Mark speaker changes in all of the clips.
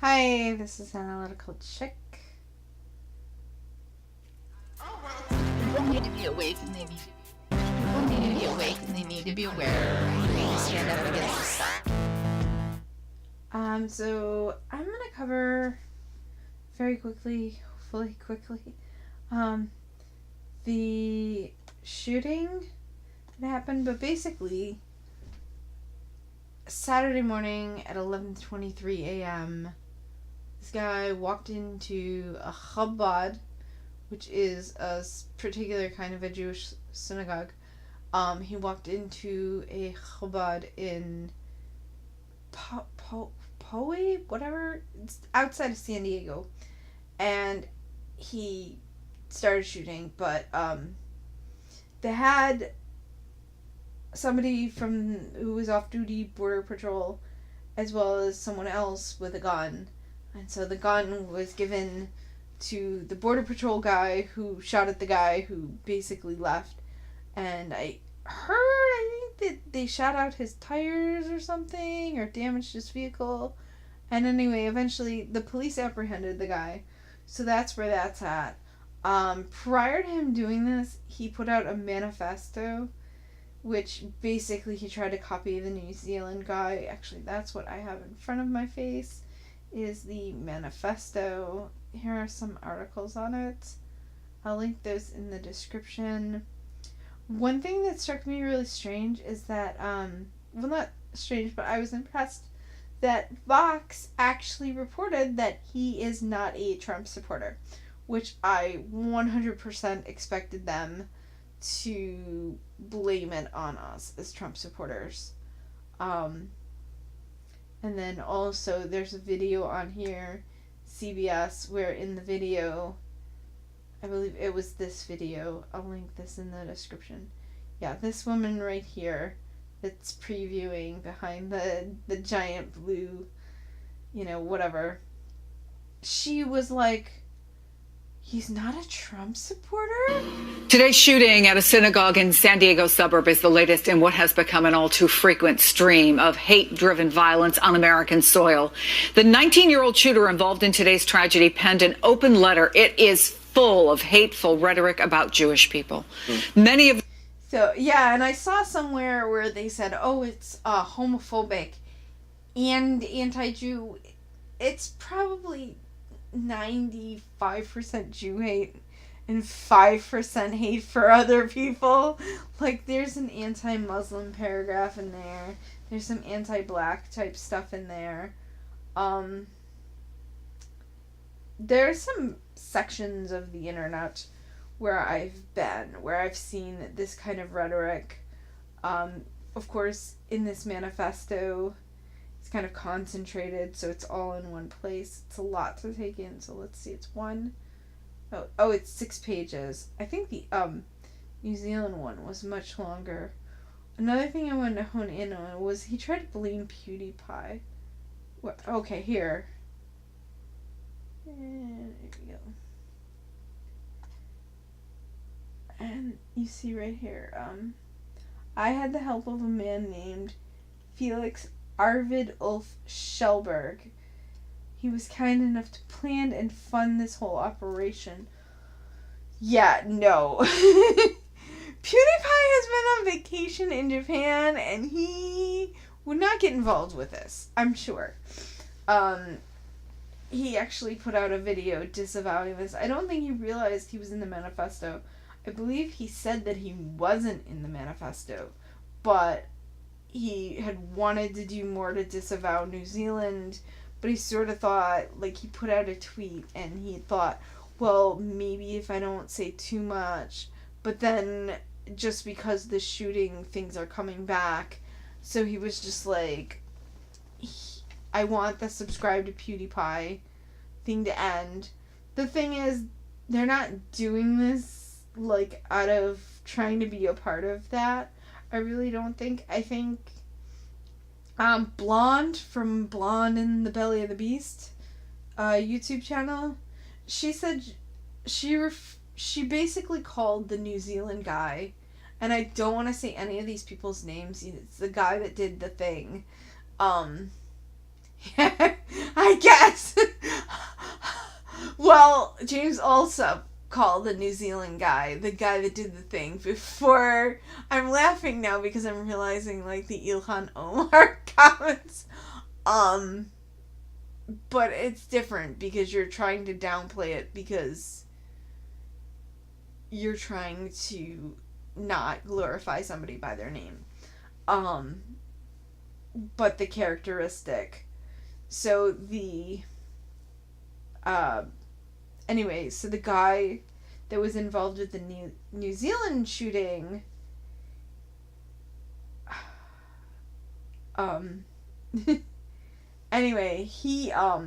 Speaker 1: Hi, this is Analytical Chick.
Speaker 2: Oh, well, people need to be awake and they need to be aware. They need to stand up against the sun.
Speaker 1: So I'm gonna cover very quickly, hopefully quickly, the shooting that happened, but basically Saturday morning at 11:23 a.m. this guy walked into a Chabad, which is a particular kind of a Jewish synagogue. He walked into a Chabad in Poway, whatever, it's outside of San Diego, and he started shooting, but they had somebody who was off duty border patrol as well as someone else with a gun, and so the gun was given to the border patrol guy who shot at the guy who basically left, and I think that they shot out his tires or something or damaged his vehicle. And anyway, eventually the police apprehended the guy. So that's where that's at. Prior to him doing this, he put out a manifesto, which basically he tried to copy the New Zealand guy. Actually, that's what I have in front of my face, is the manifesto. Here are some articles on it. I'll link those in the description. One thing that struck me really strange is that, well, not strange, but I was impressed that Vox actually reported that he is not a Trump supporter, which I 100% expected them to blame it on us as Trump supporters. And then also there's a video on here, CBS, where in the video, I believe it was this video, I'll link this in the description. Yeah, this woman right here that's previewing behind the giant blue, whatever. She was like, he's not a Trump supporter?
Speaker 3: Today's shooting at a synagogue in San Diego suburb is the latest in what has become an all too frequent stream of hate-driven violence on American soil. The 19-year-old shooter involved in today's tragedy penned an open letter. It is full of hateful rhetoric about Jewish people. Many of
Speaker 1: So, yeah, and I saw somewhere where they said, oh, it's homophobic and anti-Jew. It's probably 95% Jew hate and 5% hate for other people. Like, there's an anti-Muslim paragraph in there. There's some anti-black type stuff in there. There's some sections of the internet where I've seen this kind of rhetoric. Of course, in this manifesto, it's kind of concentrated, so it's all in one place. It's a lot to take in, so let's see, it's it's 6 pages. I think the New Zealand one was much longer. Another thing I wanted to hone in on was he tried to blame PewDiePie. Okay, here. And there we go. And you see right here, I had the help of a man named Felix Arvid Ulf Schellberg. He was kind enough to plan and fund this whole operation. Yeah, no. PewDiePie has been on vacation in Japan, and he would not get involved with this, I'm sure. He actually put out a video disavowing this. I don't think he realized he was in the manifesto. I believe he said that he wasn't in the manifesto, but he had wanted to do more to disavow New Zealand, but he sort of thought, like, he put out a tweet and he thought, well, maybe if I don't say too much, but then just because the shooting things are coming back, so he was just like, I want the subscribe to PewDiePie thing to end. The thing is, they're not doing this like out of trying to be a part of that. I really don't think. I think Blonde from Blonde in the Belly of the Beast YouTube channel, she said she basically called the New Zealand guy, and I don't want to say any of these people's names. It's the guy that did the thing. Yeah, I guess. James Alsop called the New Zealand guy, the guy that did the thing before. I'm laughing now because I'm realizing, like, the Ilhan Omar comments. But it's different because you're trying to downplay it because you're trying to not glorify somebody by their name. But the characteristic. So anyway, so the guy that was involved with the New Zealand shooting, anyway, he, I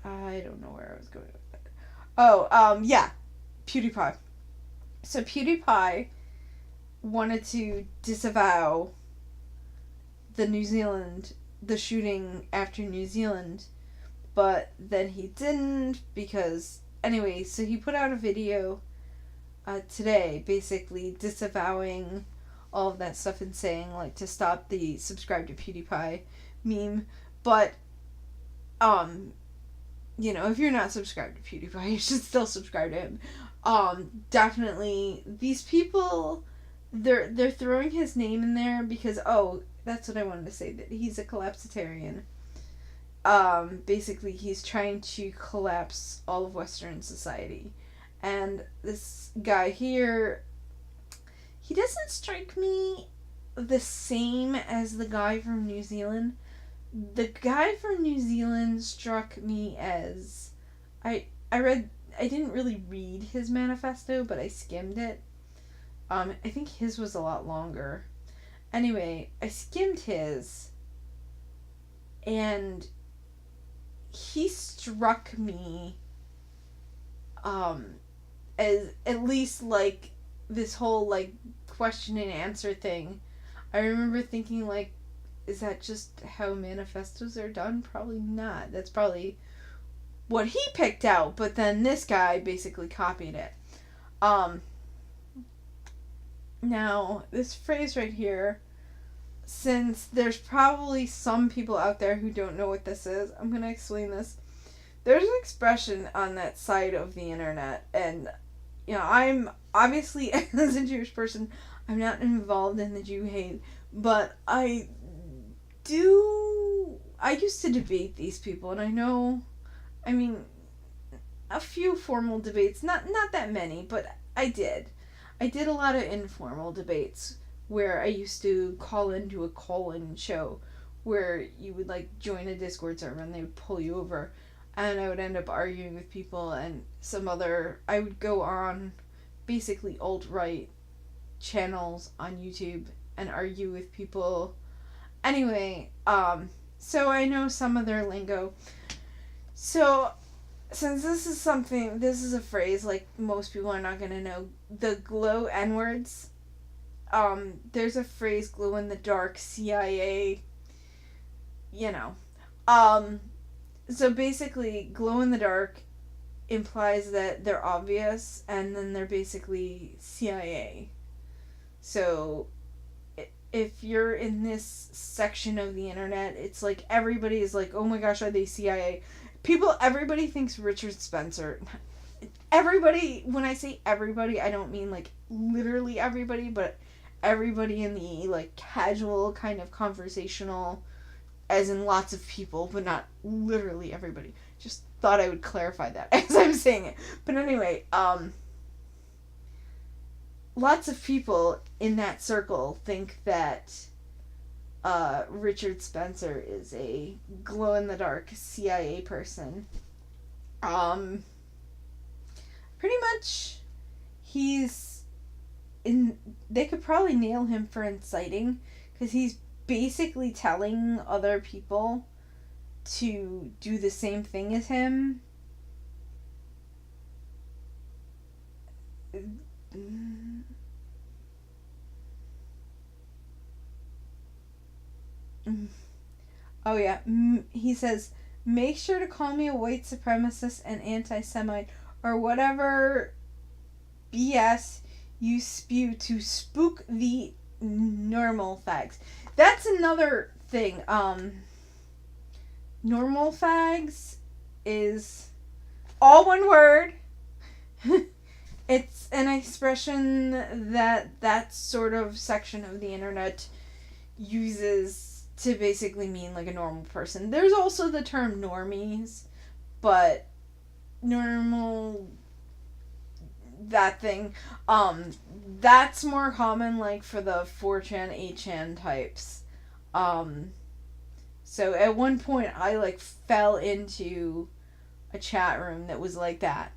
Speaker 1: don't know where I was going with that. Oh, yeah, PewDiePie. So PewDiePie wanted to disavow the shooting after New Zealand, but then he didn't because, anyway, so he put out a video today basically disavowing all of that stuff and saying, like, to stop the subscribe to PewDiePie meme, but, you know, if you're not subscribed to PewDiePie, you should still subscribe to him. Definitely, these people, they're throwing his name in there because, that's what I wanted to say, that he's a collapsitarian. Basically, he's trying to collapse all of Western society. And this guy here, he doesn't strike me the same as the guy from New Zealand. The guy from New Zealand struck me as... I didn't really read his manifesto, but I skimmed it. I think his was a lot longer. Anyway, I skimmed his, and he struck me, as at least, like, this whole, like, question and answer thing. I remember thinking, like, is that just how manifestos are done? Probably not. That's probably what he picked out, but then this guy basically copied it. Now, this phrase right here, since there's probably some people out there who don't know what this is, I'm going to explain this. There's an expression on that side of the internet, and, you know, I'm obviously, as a Jewish person, I'm not involved in the Jew hate, but I used to debate these people, and I know, I mean, a few formal debates, not that many, but I did. I did a lot of informal debates where I used to call into a call-in show where you would, like, join a Discord server and they would pull you over, and I would end up arguing with people, and I would go on basically alt-right channels on YouTube and argue with people. Anyway, so I know some of their lingo. So, since this is a phrase, like, most people are not gonna know, the glow N-words, there's a phrase, glow in the dark, CIA, you know. So basically, glow in the dark implies that they're obvious, and then they're basically CIA. So, if you're in this section of the internet, it's like, everybody is like, oh my gosh, are they CIA? Everybody thinks Richard Spencer. Everybody, when I say everybody, I don't mean, like, literally everybody, but everybody in the, like, casual kind of conversational, as in lots of people, but not literally everybody. Just thought I would clarify that as I'm saying it. But anyway, lots of people in that circle think that Richard Spencer is a glow-in-the-dark CIA person. Pretty much, they could probably nail him for inciting, because he's basically telling other people to do the same thing as him. Oh yeah, he says, make sure to call me a white supremacist and anti-Semite, or whatever BS you spew to spook the normal fags. That's another thing, normal fags is all one word. It's an expression that sort of section of the internet uses to basically mean like a normal person. There's also the term normies, but normal, that thing, that's more common like for the 4chan, 8chan types. So at one point I like fell into a chat room that was like that.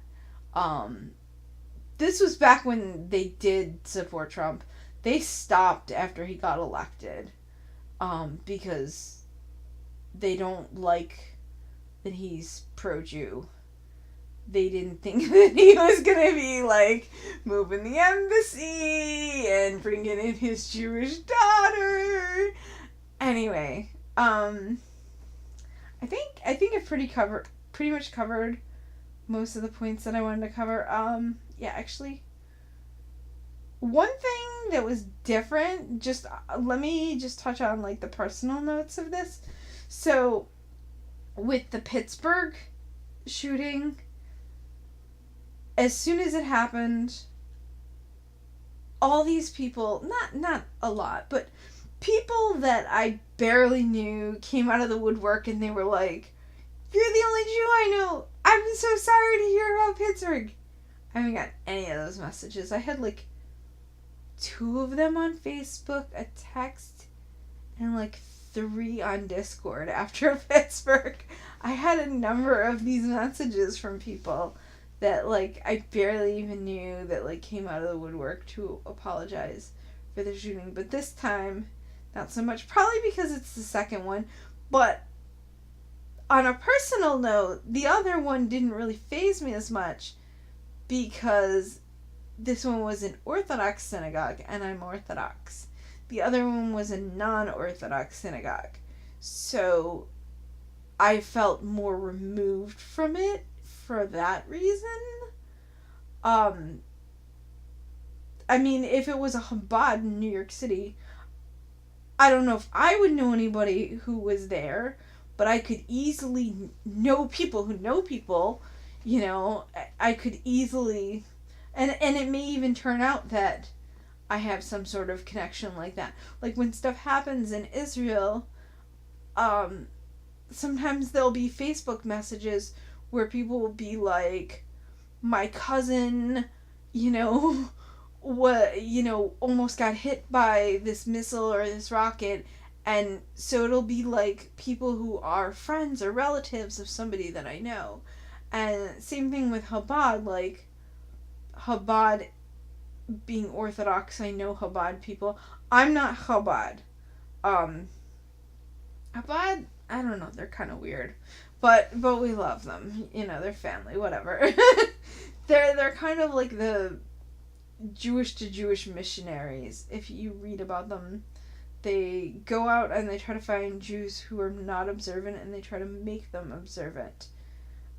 Speaker 1: This was back when they did support Trump. They stopped after he got elected, because they don't like that he's pro-Jew. They didn't think that he was gonna be like moving the embassy and bringing in his Jewish daughter. Anyway, I think I've pretty much covered most of the points that I wanted to cover. Yeah, actually, one thing that was different, just let me just touch on like the personal notes of this. So, with the Pittsburgh shooting, as soon as it happened, all these people, not a lot, but people that I barely knew came out of the woodwork and they were like, "You're the only Jew I know. I'm so sorry to hear about Pittsburgh." I haven't got any of those messages. I had like 2 of them on Facebook, a text, and like 3 on Discord after Pittsburgh. I had a number of these messages from people that like I barely even knew that like came out of the woodwork to apologize for the shooting. But this time, not so much. Probably because it's the second one. But on a personal note, the other one didn't really faze me as much because this one was an Orthodox synagogue and I'm Orthodox. The other one was a non-Orthodox synagogue. So I felt more removed from it for that reason. I mean, if it was a Chabad in New York City, I don't know if I would know anybody who was there, but I could easily know people who know people, you know. I could easily, and it may even turn out that I have some sort of connection like that. Like when stuff happens in Israel, sometimes there'll be Facebook messages where people will be like, "My cousin, you know, almost got hit by this missile or this rocket." And so it'll be like people who are friends or relatives of somebody that I know. And same thing with Chabad, like Chabad being Orthodox, I know Chabad people. I'm not Chabad. Chabad, I don't know, they're kind of weird. But we love them. You know, they're family, whatever. They're kind of like the Jewish to Jewish missionaries. If you read about them, they go out and they try to find Jews who are not observant and they try to make them observant.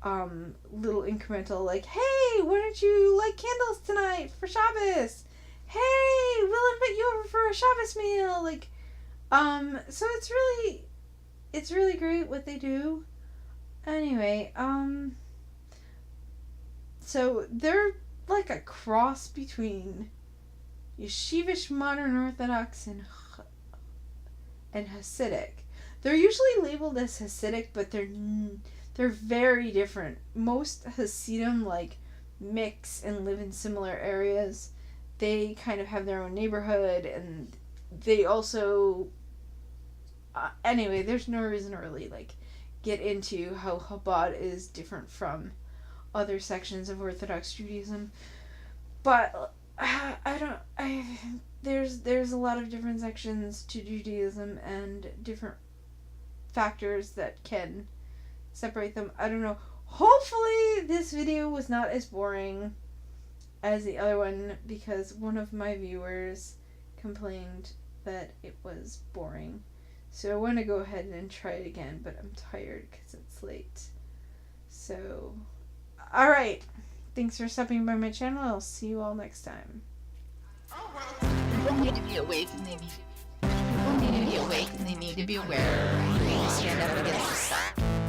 Speaker 1: Little incremental, like, "Hey, why don't you light candles tonight for Shabbos? Hey, we'll invite you over for a Shabbos meal." Like, so it's really great what they do. Anyway, so they're like a cross between Yeshivish Modern Orthodox and Hasidic. They're usually labeled as Hasidic, but they're very different. Most Hasidim like mix and live in similar areas. They kind of have their own neighborhood, and they also anyway, there's no reason to really like get into how Chabad is different from other sections of Orthodox Judaism. But there's a lot of different sections to Judaism and different factors that can separate them. I don't know. Hopefully this video was not as boring as the other one, because one of my viewers complained that it was boring. So I want to go ahead and try it again, but I'm tired because it's late. So, alright. Thanks for stopping by my channel. I'll see you all next time.
Speaker 2: People need to be awake and they need to be aware. They need to be aware. They need to stand up against the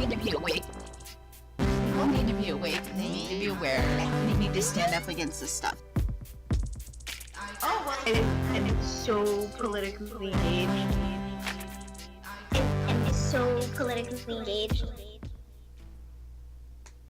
Speaker 2: need to be awake. People need to be awake. They need to be aware. They need to stand up against this stuff.
Speaker 4: And it's so politically engaged.
Speaker 5: And it's so politically engaged.